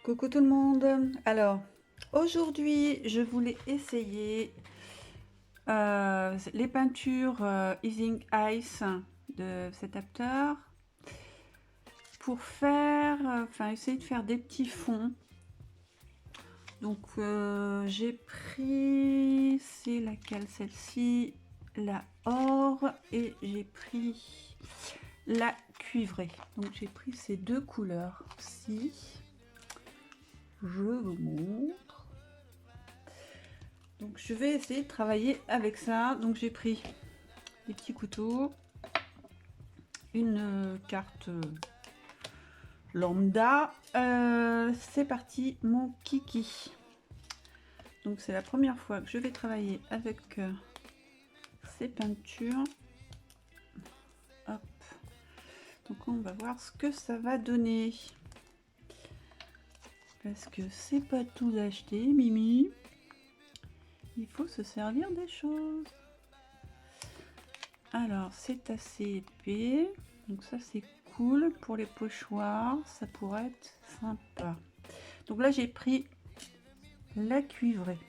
Coucou tout le monde. Alors, aujourd'hui, je voulais essayer les peintures Easing Ice de cet acteur pour faire, essayer de faire des petits fonds. Donc, j'ai pris, c'est laquelle celle-ci, la or, et j'ai pris la cuivrée. Donc, j'ai pris ces deux couleurs-ci. Je vous montre. Donc je vais essayer de travailler avec ça. Donc j'ai pris des petits couteaux, une carte lambda. C'est parti, mon kiki. Donc c'est la première fois que je vais travailler avec ces peintures. Hop. Donc on va voir ce que ça va donner. Parce que c'est pas tout d'acheter, Mimi. Il faut se servir des choses. Alors, c'est assez épais. Donc ça, c'est cool. Pour les pochoirs, ça pourrait être sympa. Donc là, j'ai pris la cuivrée.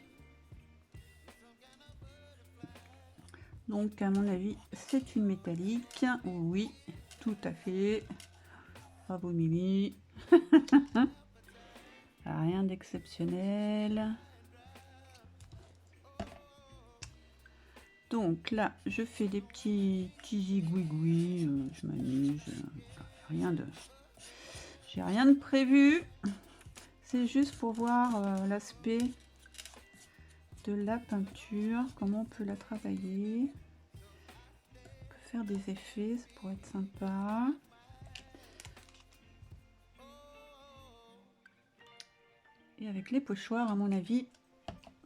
Donc, à mon avis, c'est une métallique. Oui, tout à fait. Bravo, Mimi. Rien d'exceptionnel. Donc là, je fais des petits zigouigouis, je m'amuse, j'ai rien de prévu. C'est juste pour voir l'aspect de la peinture, comment on peut la travailler. On peut faire des effets, ça pourrait être sympa. Et avec les pochoirs, à mon avis,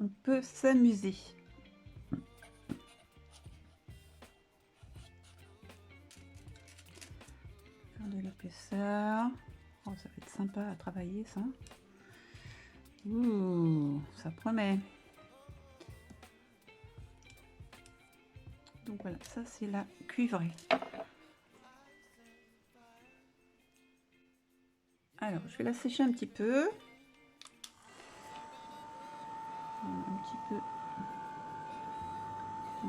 on peut s'amuser. De l'épaisseur. Oh, ça va être sympa à travailler ça. Ouh, ça promet. Donc voilà, ça c'est la cuivrée. Alors, je vais la sécher un petit peu. Un petit peu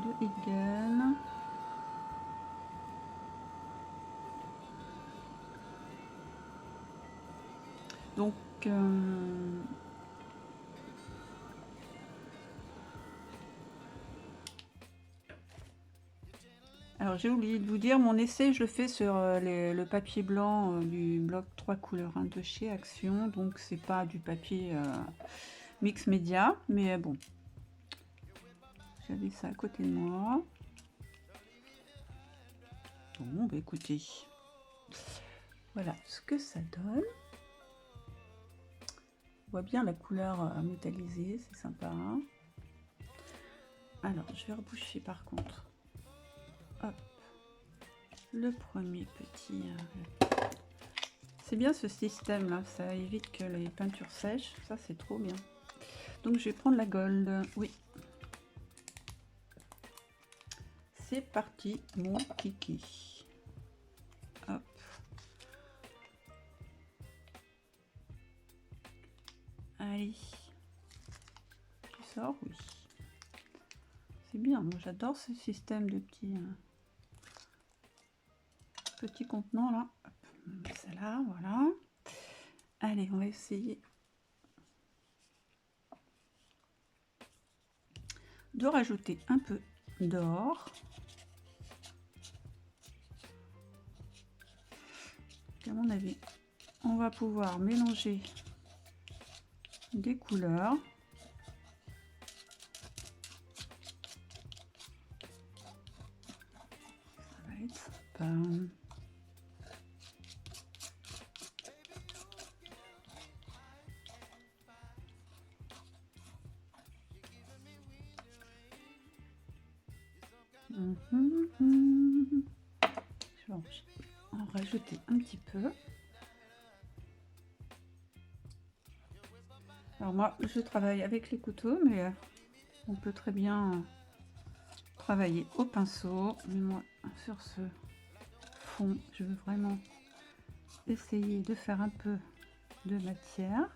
de heat gun. Donc, alors j'ai oublié de vous dire, mon essai, je le fais sur le papier blanc du bloc 3 couleurs de chez Action. Donc, c'est pas du papier mix média, mais bon, j'avais ça à côté de moi. Bon, bah écoutez, voilà ce que ça donne. On voit bien la couleur métallisée, c'est sympa. Hein. Alors, je vais reboucher par contre. Hop. Le premier petit. C'est bien ce système là, ça évite que les peintures sèchent. Ça, c'est trop bien. Donc, je vais prendre la gold. Oui. C'est parti, mon kiki. Hop. Allez. Tu sors, oui. C'est bien, moi j'adore ce système de petits contenants là. Hop, on met ça là, voilà. Allez, on va essayer de rajouter un peu d'or. À mon avis, on va pouvoir mélanger des couleurs. Ça va être sympa. Je vais en rajouter un petit peu. Alors moi, je travaille avec les couteaux, mais on peut très bien travailler au pinceau. Mais moi, sur ce fond, je veux vraiment essayer de faire un peu de matière.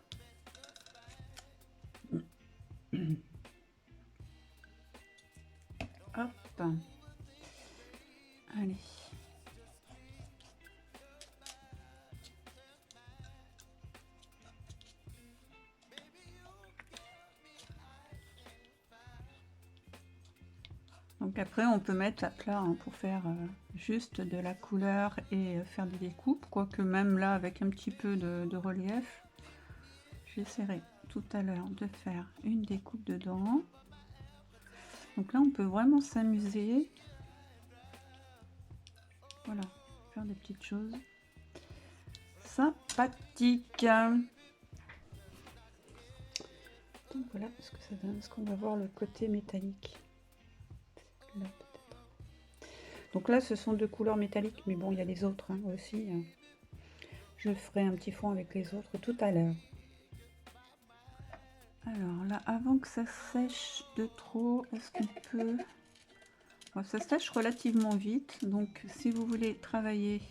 Donc après on peut mettre à plat hein, pour faire juste de la couleur et faire des découpes, quoique même là avec un petit peu de relief, j'essaierai tout à l'heure de faire une découpe dedans. Donc là on peut vraiment s'amuser, voilà, faire des petites choses sympathiques. Donc voilà ce que ça donne. Est-ce qu'on va voir le côté métallique là, peut-être. Donc là ce sont deux couleurs métalliques, mais bon il y a les autres hein, aussi. Je ferai un petit fond avec les autres tout à l'heure. Alors là, avant que ça sèche de trop, est-ce qu'on peut... Bon, ça sèche relativement vite, donc si vous voulez travailler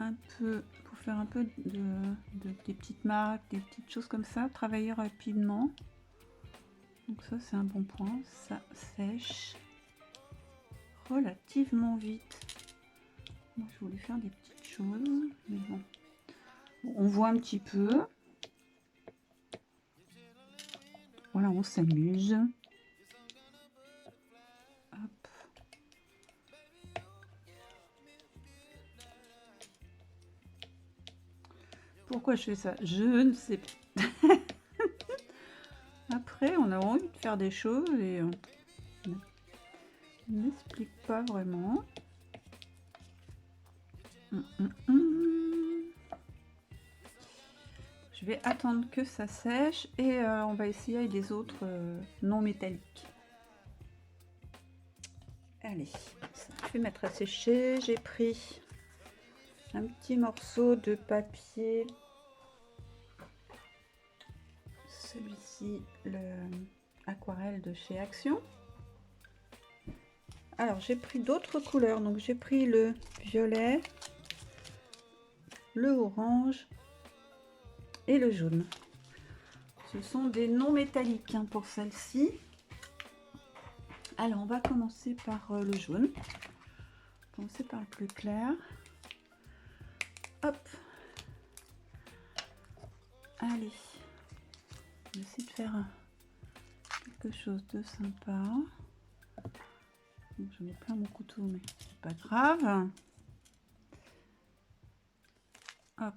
un peu, pour faire un peu des petites marques, des petites choses comme ça, travailler rapidement. Donc ça c'est un bon point, ça sèche relativement vite. Moi je voulais faire des petites choses, mais bon. On voit un petit peu. Voilà, on s'amuse. Hop. Pourquoi je fais ça? Je ne sais pas. Après, on a envie de faire des choses et on n'explique pas vraiment. Je vais attendre que ça sèche et on va essayer avec des autres non métalliques. Allez, je vais mettre à sécher. J'ai pris un petit morceau de papier. Celui-ci, le aquarelle de chez Action. Alors j'ai pris d'autres couleurs, donc j'ai pris le violet, le orange et le jaune. Ce sont des non métalliques hein, pour celle-ci. Alors on va commencer par le jaune. Commencer par le plus clair. Hop. Allez. On va essayer de faire quelque chose de sympa. Je mets plein mon couteau, mais c'est pas grave. Hop.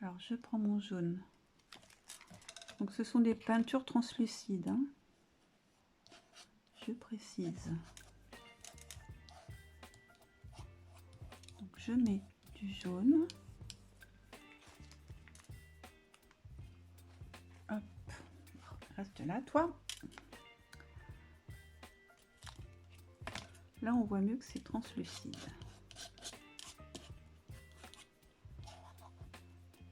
Alors je prends mon jaune. Donc ce sont des peintures translucides. Hein. Je précise. Donc je mets du jaune. Hop. Reste là, toi. Là, on voit mieux que c'est translucide.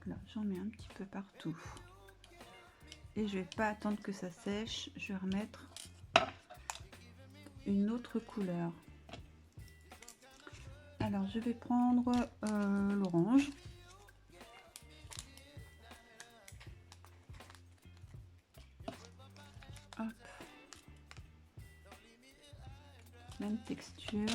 Là, j'en mets un petit peu partout. Et je vais pas attendre que ça sèche. Je vais remettre une autre couleur. Alors, je vais prendre l'orange. Hop. Même texture.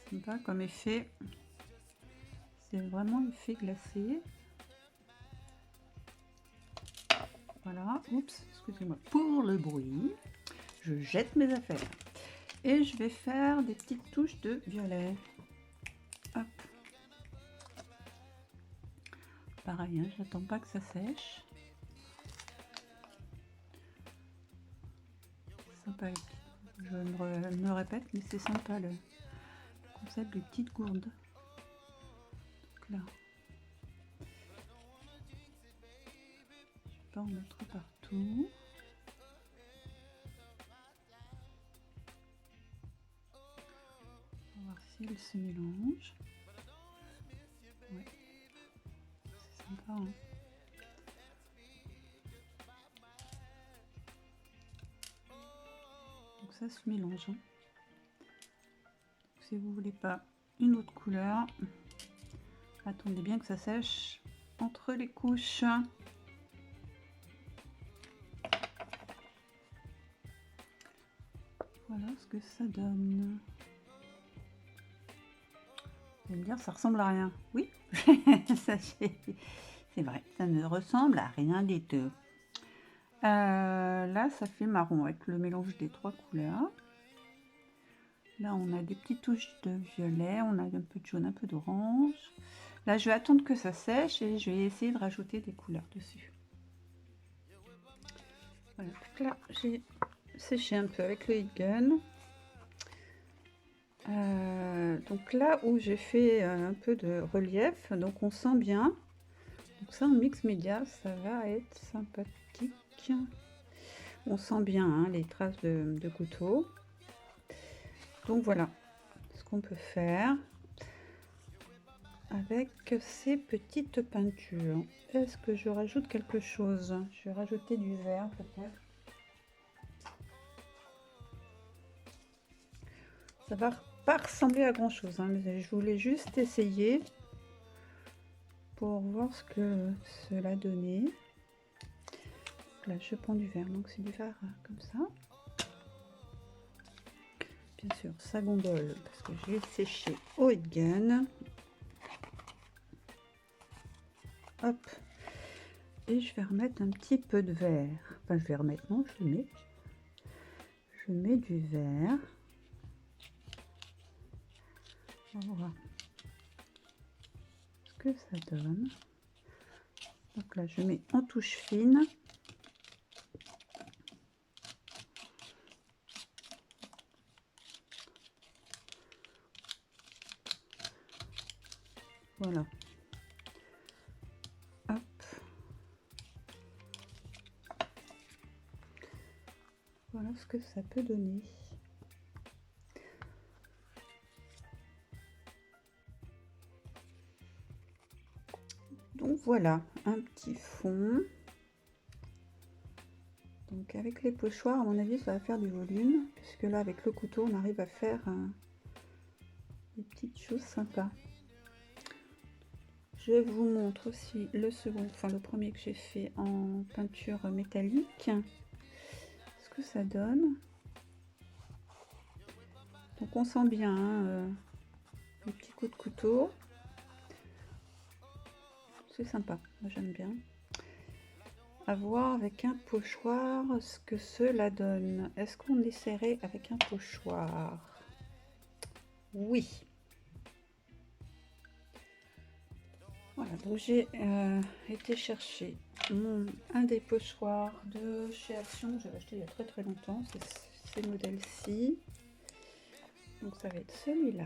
Sympa comme effet. C'est vraiment effet glacé. Voilà. Oups, excusez-moi pour le bruit. Je jette mes affaires. Et je vais faire des petites touches de violet. Hop. Pareil, hein, j'attends pas que ça sèche. Sympa. Je me répète, mais c'est sympa le concept des petites gourdes. Donc là, je vais pas en mettre partout. On va voir si elle se mélange. Ouais. C'est sympa. Hein. Donc ça se mélange. Hein. Si vous voulez pas une autre couleur, attendez bien que ça sèche entre les couches. Voilà ce que ça donne. Vous allez me dire, ça ressemble à rien. Oui, c'est vrai, ça ne ressemble à rien du tout. Là, ça fait marron avec le mélange des trois couleurs. Là, on a des petites touches de violet, on a un peu de jaune, un peu d'orange. Là, je vais attendre que ça sèche et je vais essayer de rajouter des couleurs dessus. Voilà, donc là, j'ai séché un peu avec le heat gun. Donc là où j'ai fait un peu de relief, donc on sent bien. Donc ça en mix média, ça va être sympathique. On sent bien hein, les traces de couteau. Donc voilà ce qu'on peut faire avec ces petites peintures. Est-ce que je rajoute quelque chose? Je vais rajouter du vert peut-être. Ça va pas ressembler à grand chose, hein, mais je voulais juste essayer pour voir ce que cela donnait. Là, je prends du vert, donc c'est du vert comme ça. Bien sûr, ça gondole parce que je l'ai séché au heat gun. Hop. Et je vais remettre un petit peu de vert. Enfin, je vais remettre, non, je mets. Je mets du vert. On va voir ce que ça donne. Donc là, je mets en touche fine. Voilà. Hop. Voilà ce que ça peut donner. Donc voilà, un petit fond. Donc avec les pochoirs, à mon avis, ça va faire du volume, puisque là, avec le couteau, on arrive à faire des petites choses sympas. Je vous montre aussi le second, enfin le premier que j'ai fait en peinture métallique. Ce que ça donne. Donc on sent bien hein, les petits coups de couteau. C'est sympa, moi j'aime bien. À voir avec un pochoir ce que cela donne. Est-ce qu'on essaierait avec un pochoir? Oui. Voilà, donc j'ai été chercher un des pochoirs de chez Action. J'avais acheté il y a très très longtemps. C'est ces modèles-ci. Donc ça va être celui-là.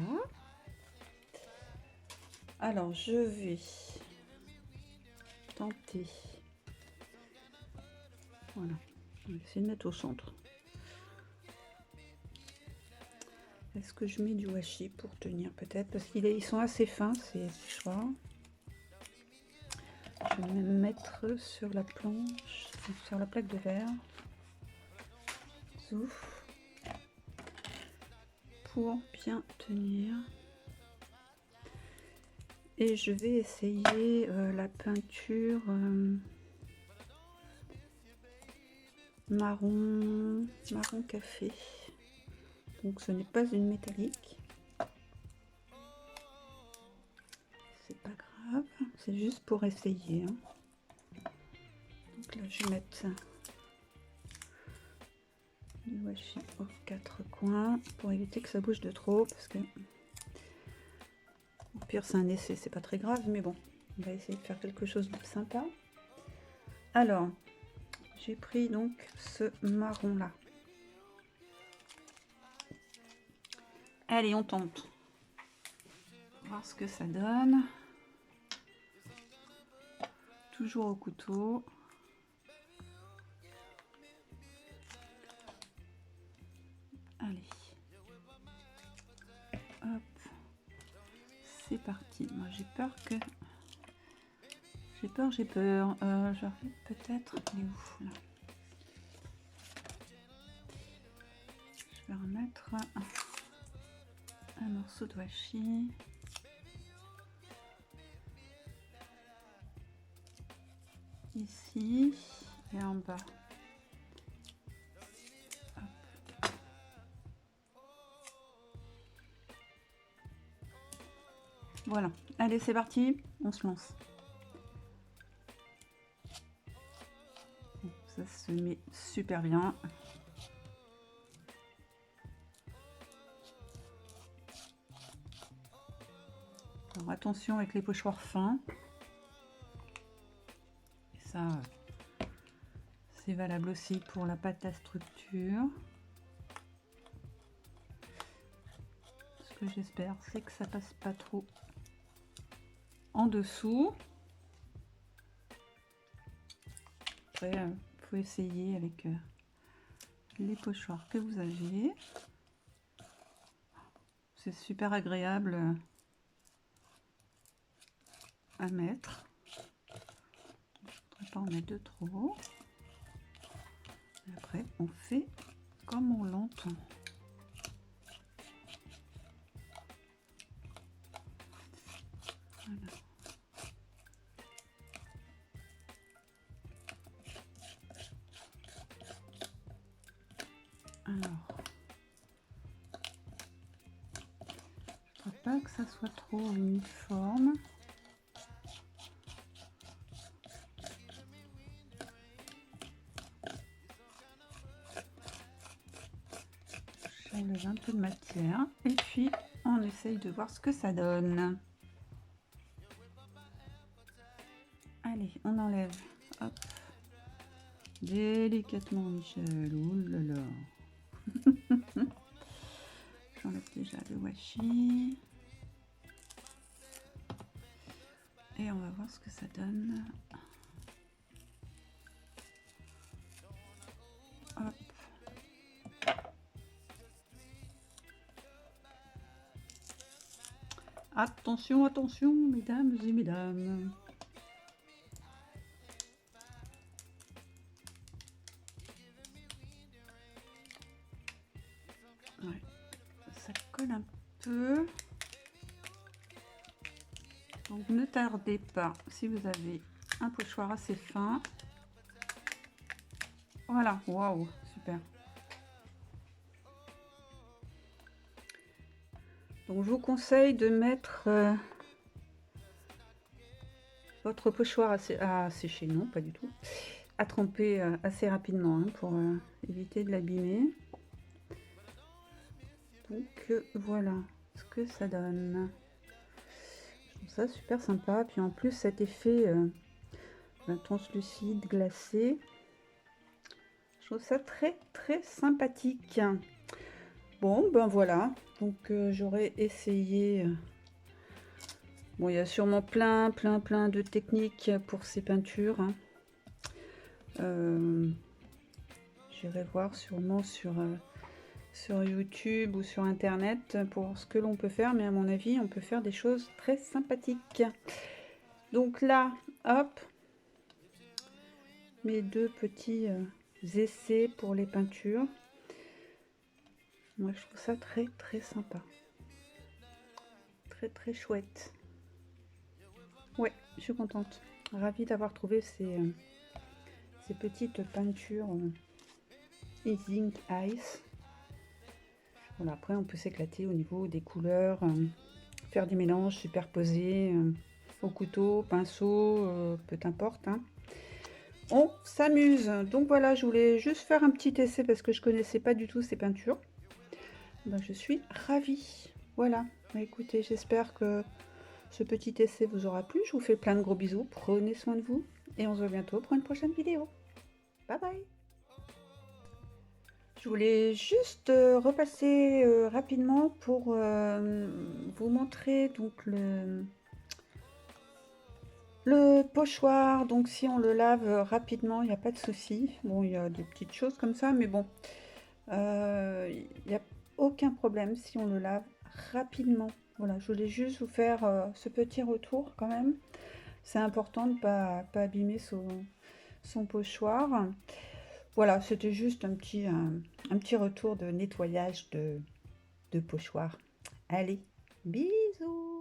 Alors je vais tenter. Voilà, on va essayer de mettre au centre. Est-ce que je mets du washi pour tenir peut-être? Parce qu'ils sont assez fins ces pochoirs. Je vais même mettre sur la planche, sur la plaque de verre. Zouf. Pour bien tenir. Et je vais essayer la peinture marron café. Donc ce n'est pas une métallique. C'est pas grave, c'est juste pour essayer. Hein. Donc là je vais mettre du washi aux quatre coins pour éviter que ça bouge de trop, parce que au pire c'est un essai, c'est pas très grave, mais bon, on va essayer de faire quelque chose de sympa. Alors, j'ai pris donc ce marron là. Allez, on tente. Voir ce que ça donne. Toujours au couteau. Allez. Hop. C'est parti. Moi j'ai peur que... J'ai peur. J'arrive peut-être... Il est où là? Je vais remettre un morceau de washi. Ici et en bas. Hop. Voilà, allez c'est parti, on se lance. Ça se met super bien. Alors attention avec les pochoirs fins. Et ça, c'est valable aussi pour la pâte à structure. Ce que j'espère, c'est que ça passe pas trop en dessous. Après, faut essayer avec les pochoirs que vous avez. C'est super agréable à mettre. Je ne voudrais pas en mettre de trop. Et après, on fait comme on l'entend. Voilà. Alors, je ne voudrais pas que ça soit trop uniforme. J'enlève un peu de matière et puis on essaye de voir ce que ça donne. Allez, on enlève. Hop. Délicatement, Michel. Ouh là là. J'enlève déjà le washi. Et on va voir ce que ça donne. Hop. Attention, attention, mesdames et mesdames. Ouais, ça colle un peu. Donc ne tardez pas, si vous avez un pochoir assez fin. Voilà, waouh, super. Donc je vous conseille de mettre votre pochoir à sécher, non pas du tout, à tremper assez rapidement hein, pour éviter de l'abîmer. Donc voilà ce que ça donne. Je trouve ça super sympa. Puis en plus cet effet translucide, glacé, je trouve ça très très sympathique. Bon ben voilà, donc j'aurais essayé. Bon, il y a sûrement plein de techniques pour ces peintures. Hein. J'irai voir sûrement sur YouTube ou sur internet pour ce que l'on peut faire, mais à mon avis on peut faire des choses très sympathiques. Donc là, hop, mes deux petits essais pour les peintures. Moi je trouve ça très très sympa, très très chouette. Ouais, je suis contente, ravie d'avoir trouvé ces petites peintures Ink Ice. Voilà, après on peut s'éclater au niveau des couleurs, faire des mélanges superposés au couteau, pinceau, peu importe. Hein. On s'amuse. Donc voilà, je voulais juste faire un petit essai parce que je connaissais pas du tout ces peintures. Ben, je suis ravie. Voilà, bah, écoutez, j'espère que ce petit essai vous aura plu. Je vous fais plein de gros bisous. Prenez soin de vous et on se voit bientôt pour une prochaine vidéo. Bye bye. Je voulais juste repasser rapidement pour vous montrer donc le pochoir. Donc si on le lave rapidement, il n'y a pas de souci. Bon, il y a des petites choses comme ça, mais bon, il n'y a aucun problème si on le lave rapidement. Voilà, je voulais juste vous faire ce petit retour quand même. C'est important de ne pas abîmer son pochoir. Voilà, c'était juste un petit retour de nettoyage de pochoir. Allez, bisous!